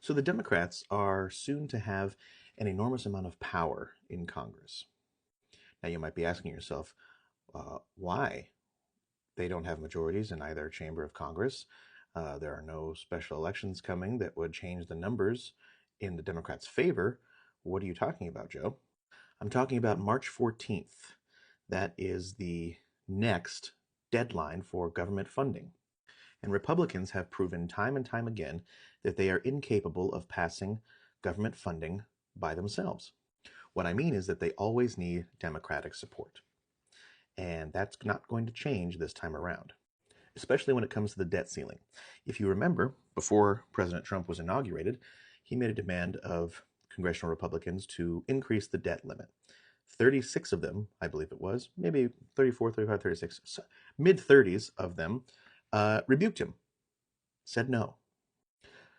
So the Democrats are soon to have an enormous amount of power in Congress. Now you might be asking yourself, why? They don't have majorities in either chamber of Congress. There are no special elections coming that would change the numbers in the Democrats' favor. What are you talking about, Joe? I'm talking about March 14th. That is the next deadline for government funding. And Republicans have proven time and time again that they are incapable of passing government funding by themselves. What I mean is that they always need Democratic support. And that's not going to change this time around, especially when it comes to the debt ceiling. If you remember, before President Trump was inaugurated, he made a demand of congressional Republicans to increase the debt limit. 36 of them, I believe it was, maybe 34, 35, 36, mid 30s of them rebuked him, said no.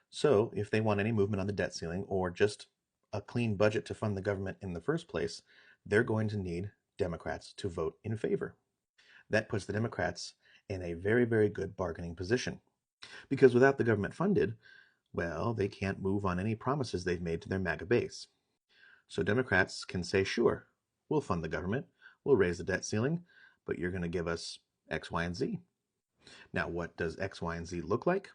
So if they want any movement on the debt ceiling or just a clean budget to fund the government in the first place, they're going to need Democrats to vote in favor. That puts the Democrats in a very, very good bargaining position. Because without the government funded, well, they can't move on any promises they've made to their MAGA base. So Democrats can say, sure, we'll fund the government, we'll raise the debt ceiling, but you're going to give us X, Y, and Z. Now, what does X, Y, and Z look like?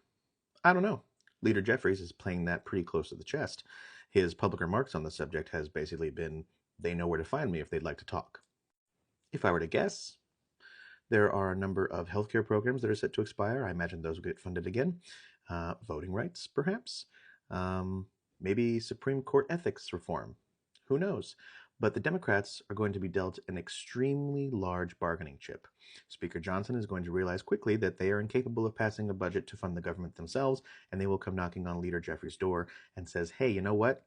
I don't know. Leader Jeffries is playing that pretty close to the chest. His public remarks on the subject has basically been, they know where to find me if they'd like to talk. If I were to guess, there are a number of healthcare programs that are set to expire. I imagine those will get funded again. Voting rights, perhaps. Maybe Supreme Court ethics reform. Who knows? But the Democrats are going to be dealt an extremely large bargaining chip. Speaker Johnson is going to realize quickly that they are incapable of passing a budget to fund the government themselves, and they will come knocking on Leader Jeffries' door and says, hey, you know what?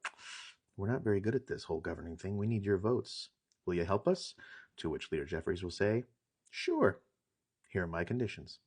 We're not very good at this whole governing thing. We need your votes. Will you help us? To which Leader Jeffries will say, sure. Here are my conditions.